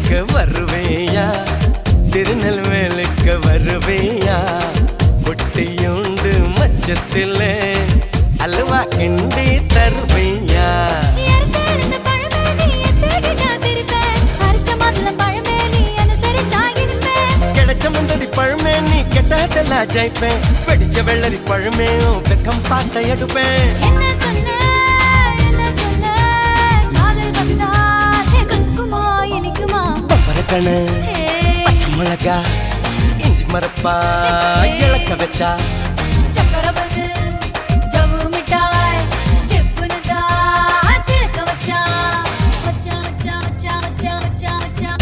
கோயிலுக்கு வருவேயா திருநெல்வேலுக்கு வருவேயா பொட்டியுண்டு மச்சத்திலே அல்வா கிண்டி தருவேயா கிடைச்ச முந்தரி பழமே நீ கெட்டதெல்லாம் ஜெயிப்பேன் வெடிச்ச வெள்ளரி பழமே வெக்கம் பார்த்த எடுப்பேன் பப்பரக்கணு பச்சை மிளகா இஞ்சி மரப்பா இழக்க வச்சா